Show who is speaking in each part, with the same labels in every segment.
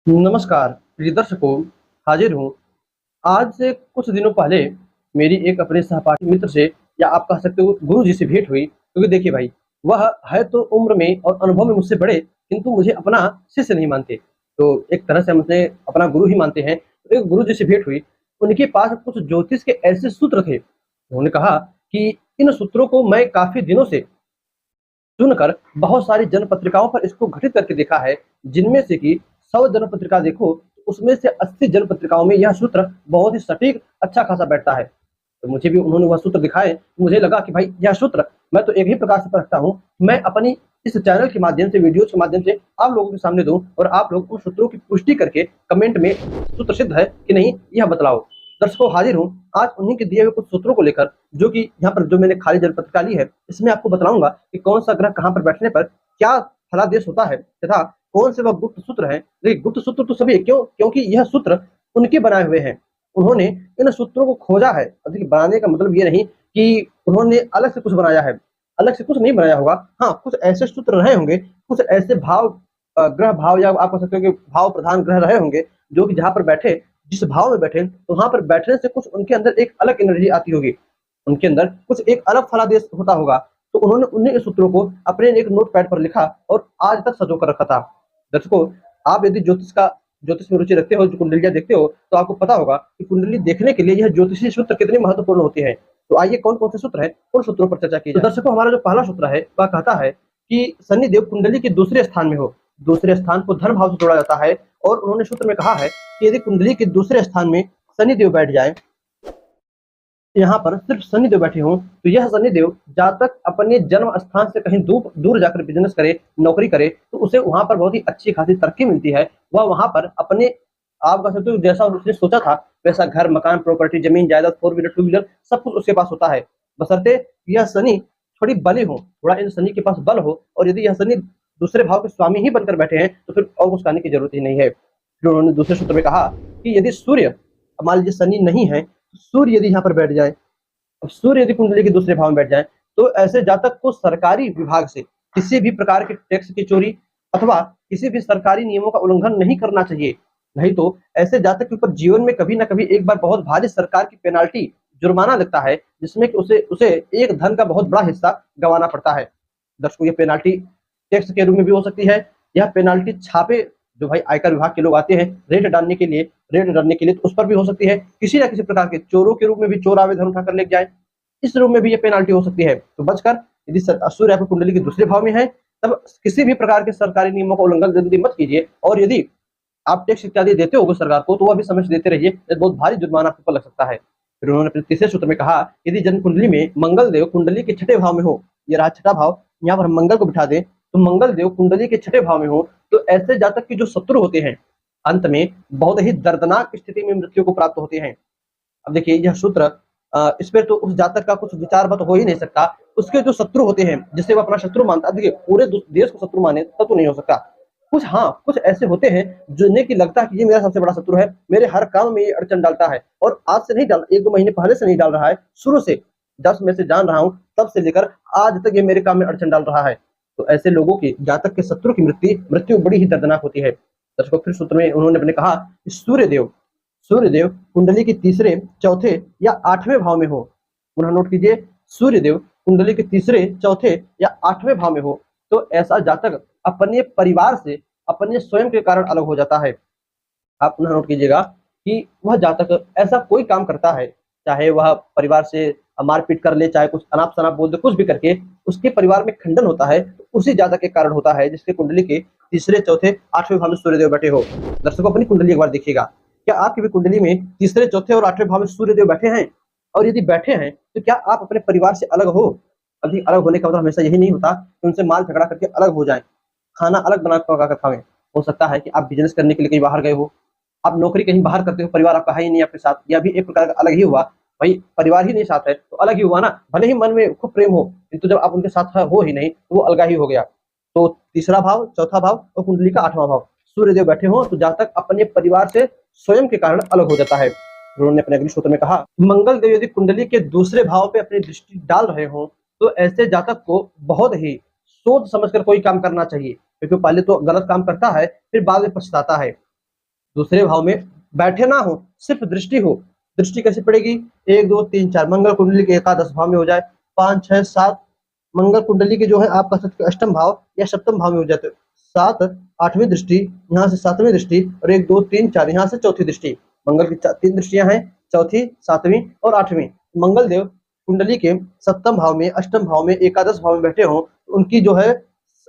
Speaker 1: नमस्कार प्रिय दर्शकों, हाजिर हूँ। आज से कुछ दिनों पहले मेरी एक अपने सहपाठी मित्र से या आप कह सकते हो गुरु जी से भेंट हुई, क्योंकि देखिए भाई, वह है तो उम्र में और अनुभव में मुझसे बड़े, किंतु मुझे अपना शिष्य नहीं मानते। तो एक तरह से हम उन्हें अपना गुरु ही मानते हैं। तो एक गुरु जी से भेंट हुई, उनके पास कुछ ज्योतिष के ऐसे सूत्र थे। उन्होंने कहा कि इन सूत्रों को मैं काफ़ी दिनों से चुनकर बहुत सारी जन पत्रिकाओं पर इसको घटित करके देखा है, जिनमें से कि 100 जन पत्रिका देखो, तो उसमें से 80 जन पत्रिकाओं में यह सूत्र बहुत ही सटीक अच्छा खासा बैठता है। तो मुझे भी उन्होंने वह सूत्र दिखाए, मुझे लगा कि भाई यह सूत्र मैं तो एक ही प्रकार से परखता हूँ, मैं अपनी इस चैनल के माध्यम से, वीडियोज़ के माध्यम से आप लोगों के सामने दूँ और आप लोग उन सूत्रों की पुष्टि करके कमेंट में सूत्र सिद्ध है कि नहीं, यह बतलाओ। दर्शकों, हाजिर हूँ आज उन्हीं के दिए हुए कुछ सूत्रों को लेकर, जो कि यहाँ पर जो मैंने खाली जन पत्रिका ली है, इसमें आपको बतलाऊँगा कि कौन-सा ग्रह कहाँ पर बैठने पर क्या फलादेश होता है तथा कौन से वह गुप्त सूत्र हैं। देखिए, गुप्त सूत्र तो सभी है, क्यों? क्योंकि यह सूत्र उनके बनाए हुए हैं। उन्होंने इन सूत्रों को खोजा है। अब देखिए, बनाने का मतलब ये नहीं कि उन्होंने अलग से कुछ बनाया है, अलग से कुछ नहीं बनाया होगा। हाँ, कुछ ऐसे सूत्र रहे होंगे, कुछ ऐसे ग्रह भाव या आप कह सकते हो कि भाव प्रधान ग्रह रहे होंगे, जो कि जहाँ पर बैठे, जिस भाव में बैठे, तो वहाँ पर बैठने से कुछ उनके अंदर एक अलग एनर्जी आती होगी। उनके अंदर कुछ एक अलग फलादेश होता होगा। तो उन्होंने उन्हीं सूत्रों को अपने एक नोटपैड पर लिखा और आज तक सँजो कर रखा था। दर्शकों, आप यदि ज्योतिष में रुचि रखते हो, जो कुंडलियाँ देखते हो, तो आपको पता होगा कि कुंडली देखने के लिए यह ज्योतिषीय सूत्र कितने महत्वपूर्ण होते हैं। तो आइए कौन-कौन से सूत्र हैं, उन सूत्रों पर चर्चा की जाए। तो दर्शकों, हमारा जो पहला सूत्र है, वह कहता है कि शनिदेव कुंडली के दूसरे स्थान में हो। दूसरे स्थान को धन भाव से जोड़ा जाता है और उन्होंने सूत्र में कहा है कि यदि कुंडली के दूसरे स्थान में शनिदेव बैठ जाए, यहाँ पर सिर्फ शनिदेव बैठे हों, तो यह शनिदेव जातक अपने जन्म स्थान से कहीं दूर दूर जाकर बिज़नेस करे, नौकरी करे, तो उसे वहाँ पर बहुत ही अच्छी खासी तरक्की मिलती है। वह वहाँ पर अपने, आप कह सकते हो, जैसा उसने सोचा था, वैसा घर, मकान, प्रॉपर्टी, ज़मीन, जायदाद, 4 व्हीलर, 2 व्हीलर सब कुछ उसके पास होता है। बशर्ते यह शनि थोड़ी बली हो, थोड़ा इन शनि के पास बल हो, और यदि यह शनि दूसरे भाव के स्वामी ही बनकर बैठे हैं, तो फिर और कुछ कहने की ज़रूरत ही नहीं है। फिर उन्होंने दूसरे सूत्र में कहा कि यदि सूर्य, मान लीजिए शनि नहीं है, सूर्य यदि यहाँ पर बैठ जाए, अब सूर्य यदि कुंडली के दूसरे भाव में बैठ जाए, तो ऐसे जातक को सरकारी विभाग से किसी भी प्रकार के टैक्स की चोरी अथवा किसी भी सरकारी नियमों का उल्लंघन नहीं करना चाहिए। नहीं तो ऐसे जातक के ऊपर जीवन में कभी ना कभी एक बार बहुत भारी सरकार की पेनाल्टी, जुर्माना लगता है, जिसमें कि उसे उसे एक धन का बहुत बड़ा हिस्सा गंवाना पड़ता है। दर्शकों, ये पेनाल्टी टैक्स के रूप में भी हो सकती है। यह पेनाल्टी छापे, जो भाई आयकर विभाग के लोग आते हैं रेड डालने के लिए, तो उस पर भी हो सकती है। किसी न किसी प्रकार के चोरों के रूप में भी चोर आवेदन उठाकर लेके जाए, इस रूप में भी ये पेनाल्टी हो सकती है। तो बचकर, यदि सूर्य आपकी कुंडली के दूसरे भाव में है, तब किसी भी प्रकार के सरकारी नियमों का उल्लंघन जल्दी मत कीजिए। और यदि आप टैक्स इत्यादि देते हो सरकार को, तो वह भी समय से देते रहिए, बहुत भारी जुर्माना आपके ऊपर लग सकता है। फिर उन्होंने अपने तीसरे सूत्र में कहा, यदि जन्म कुंडली में मंगल देव कुंडली के छठे भाव में हो, ये रहा छठा भाव, यहाँ पर हम मंगल को बिठा दें, तो मंगल देव कुंडली के छठे भाव में हो, तो ऐसे जातक के जो शत्रु होते हैं, अंत में बहुत ही दर्दनाक स्थिति में मृत्यु को प्राप्त होते हैं। अब देखिए, यह सूत्र इस पे तो उस जातक का कुछ विचार मत हो ही नहीं सकता। उसके जो शत्रु होते हैं, जिसे वो अपना शत्रु मानता है, देखिए पूरे देश को शत्रु माने तब तो नहीं हो सकता। कुछ, हाँ, कुछ ऐसे होते हैं जिन्हें कि लगता है कि ये मेरा सबसे बड़ा शत्रु है, मेरे हर काम में ये अड़चन डालता है, और आज से नहीं डाल, 1-2 महीने पहले से नहीं डाल रहा है, शुरू से, जब मैं से जान रहा हूँ तब से लेकर आज तक ये मेरे काम में अड़चन डाल रहा है। तो ऐसे लोगों की, जातक के शत्रु की मृत्यु बड़ी ही दर्दनाक होती है। दर्शकों, फिर सूत्र में उन्होंने अपने कहा कि सूर्यदेव कुंडली के तीसरे, चौथे या आठवें भाव में हो। पुनः नोट कीजिए, सूर्यदेव कुंडली के तीसरे, चौथे या आठवें भाव में हो, तो ऐसा जातक अपने परिवार से, अपने स्वयं के कारण अलग हो जाता है। आप पुनः नोट कीजिएगा कि वह जातक ऐसा कोई काम करता है, चाहे वह परिवार से मारपीट कर ले, चाहे कुछ अनाप-शनाप बोल दे, कुछ भी करके उसके परिवार में खंडन होता है, तो उसी जातक के कारण होता है, जिसके कुंडली के तीसरे, चौथे, आठवें भाव में सूर्यदेव बैठे हो। दर्शकों, अपनी कुंडली एक बार देखिएगा, क्या आपकी भी कुंडली में तीसरे, चौथे और आठवें भाव में सूर्यदेव बैठे हैं? और यदि बैठे हैं, तो क्या आप अपने परिवार से अलग हो? अभी अलग होने का मतलब हमेशा यही नहीं होता कि उनसे मार झगड़ा करके अलग हो जाएँ, खाना अलग बना पका कर खाएँ। हो सकता है कि आप बिज़नेस करने के लिए कहीं बाहर गए हो, आप नौकरी कहीं बाहर करते हो, परिवार आपका है ही नहीं आपके साथ, यह भी एक प्रकार का अलग ही हुआ। भाई परिवार ही नहीं साथ है, तो अलग ही हुआ ना, भले ही मन में खूब प्रेम हो, किंतु जब आप उनके साथ हो ही नहीं, तो वो अलगा ही हो गया। तो तीसरा भाव, चौथा भाव और कुंडली का 8वां भाव, सूर्यदेव बैठे हों, तो जातक अपने परिवार से स्वयं के कारण अलग हो जाता है। उन्होंने अपने अगले सूत्र में कहा, मंगल देव यदि कुंडली के दूसरे भाव पे अपनी दृष्टि डाल रहे हों, तो ऐसे जातक को बहुत ही सोच समझकर कोई काम करना चाहिए, क्योंकि पहले तो गलत काम करता है, फिर बाद में पछताता है। दूसरे भाव में बैठे ना हो, सिर्फ दृष्टि हो। दृष्टि कैसे पड़ेगी? 1 2 3 4 मंगल कुंडली के एकादश भाव में हो जाए, 5 6 7 मंगल कुंडली के जो है आप कह सकते हो अष्टम भाव या सप्तम भाव में हो जाते हो। 7 8वीं दृष्टि, यहाँ से 7वीं दृष्टि, और 1 2 3 4 यहाँ से चौथी दृष्टि। मंगल की 3 दृष्टियां हैं, चौथी, 7वीं और 8वीं। मंगल देव कुंडली के सप्तम भाव में, अष्टम भाव में, एकादश भाव में बैठे हों, उनकी जो है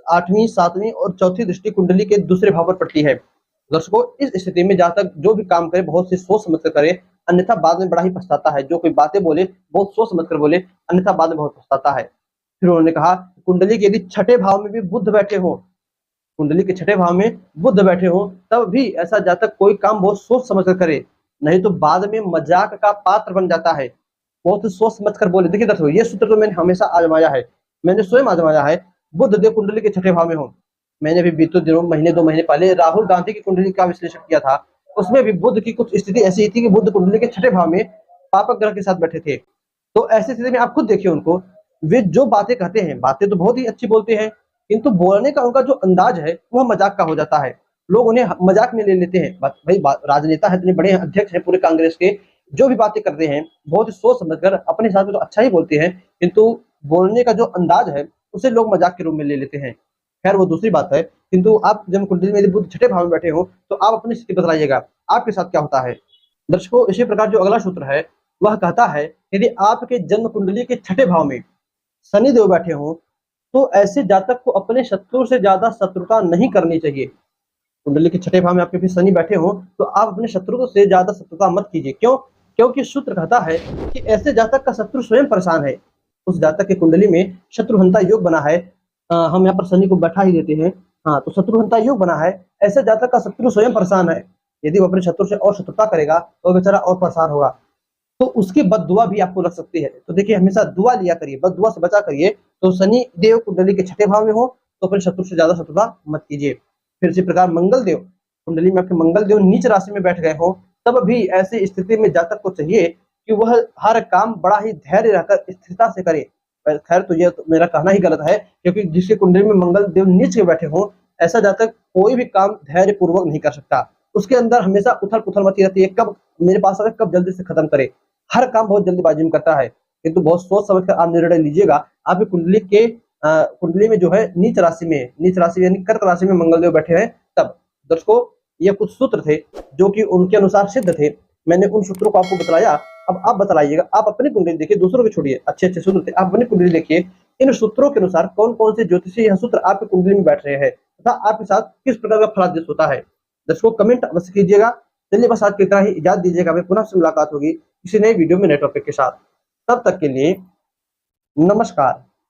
Speaker 1: 8वीं 7वीं और चौथी दृष्टि कुंडली के दूसरे भाव पर पड़ती है। दर्शकों, इस स्थिति में जहाँ तक जो भी काम करे बहुत से सोच समझ कर करे, अन्यथा बाद में बड़ा ही पछताता है। जो कोई बातें बोले बहुत सोच समझ कर बोले, अन्यथा बाद में बहुत पछताता है। फिर उन्होंने कहा कुंडली के यदि छठे भाव में भी बुध बैठे हो, कुंडली के छठे भाव में बुध बैठे हो, तब भी ऐसा जातक कोई काम बहुत सोच समझ कर करे, नहीं तो बाद में मजाक का पात्र बन जाता है। बहुत सोच समझ कर बोले। देखिए दर्शकों, ये सूत्र तो मैंने हमेशा आजमाया है, मैंने स्वयं आजमाया है। बुध देव कुंडली के छठे भाव में हो, मैंने भी बीते दिनों महीने 2 महीने पहले राहुल गांधी की कुंडली का विश्लेषण किया था। उसमें भी बुध की कुछ स्थिति ऐसी थी कि बुध कुंडली के छठे भाव में पापक ग्रह के साथ बैठे थे। तो ऐसी स्थिति में आप खुद देखिए उनको, वे जो बातें कहते हैं, बातें तो बहुत ही अच्छी बोलते हैं, किंतु बोलने का उनका जो अंदाज है वह मजाक का हो जाता है। लोग उन्हें मजाक में ले लेते हैं। भाई राजनेता है, इतने बड़े अध्यक्ष हैं पूरे कांग्रेस के, जो भी बातें करते हैं बहुत ही सोच समझ कर अपने हिसाब से तो अच्छा ही बोलते हैं, किंतु बोलने का जो अंदाज है उसे लोग मजाक के रूप में ले लेते हैं। खैर वो दूसरी बात है, किंतु आप जब कुंडली में यदि बुध छठे भाव में बैठे हो तो आप अपनी स्थिति बतलाइएगा, आपके साथ क्या होता है। दर्शकों, इसी प्रकार जो अगला सूत्र है वह कहता है यदि आपके जन्म कुंडली के छठे भाव में शनि देव बैठे हों, तो ऐसे जातक को अपने शत्रु से ज्यादा शत्रुता नहीं करनी चाहिए। कुंडली के छठे भाव में आपके भी शनि बैठे हों तो आप अपने शत्रु से ज्यादा शत्रुता मत कीजिए। क्यों? क्योंकि सूत्र कहता है कि ऐसे जातक का शत्रु स्वयं परेशान है। उस जातक की कुंडली में शत्रुहंता योग बना है। हम यहाँ पर शनि को बैठा ही देते हैं। हाँ, तो शत्रुहंता योग बना है, ऐसे जातक का शत्रु स्वयं परेशान है। यदि वो अपने शत्रु से और शत्रुता करेगा तो बेचारा और परेशान होगा, तो उसकी बददुआ भी आपको लग सकती है। तो देखिए, हमेशा दुआ लिया करिए, बददुआ से बचा करिए। तो शनि देव कुंडली के छठे भाव में हो तो अपने शत्रु से ज्यादा शत्रुता मत कीजिए। फिर इसी प्रकार मंगल देव कुंडली में आपके मंगल देव नीच राशि में बैठ गए हो, तब भी ऐसी स्थिति में जातक को चाहिए कि वह हर काम बड़ा ही धैर्य रहकर स्थिरता से करे। खैर तो ये तो मेरा कहना ही गलत है, क्योंकि जिसके कुंडली में मंगल देव नीच के बैठे हो, ऐसा जातक कोई भी काम धैर्य पूर्वक नहीं कर सकता। उसके अंदर हमेशा उथल पुथल मची रहती है, कब मेरे पास आए, कब जल्दी से खत्म करे। हर काम बहुत जल्दीबाजी में करता है, किंतु बहुत सोच समझ कर आप निर्णय लीजिएगा। आपकी कुंडली के कुंडली में जो है नीच राशि यानी कर्क राशि में मंगल देव बैठे हैं तब। दर्शकों, ये कुछ सूत्र थे जो कि उनके अनुसार सिद्ध थे। मैंने उन सूत्रों को आपको बतलाया। अब आप बतलाइएगा, आप अपनी कुंडली देखिए, दूसरों को छोड़िए। अच्छे अच्छे सूत्र थे, आप अपनी कुंडली देखिए, इन सूत्रों के अनुसार कौन कौन से ज्योतिषी यह सूत्र आपकी कुंडली में बैठ रहे हैं तथा आपके साथ किस प्रकार का फलादेश होता है। दर्शकों, कमेंट अवश्य कीजिएगा। चलिए बस आज की तरह ही इजाजत दीजिएगा, हमें पुनः से मुलाकात होगी किसी नए वीडियो में नए टॉपिक के साथ। तब तक के लिए नमस्कार।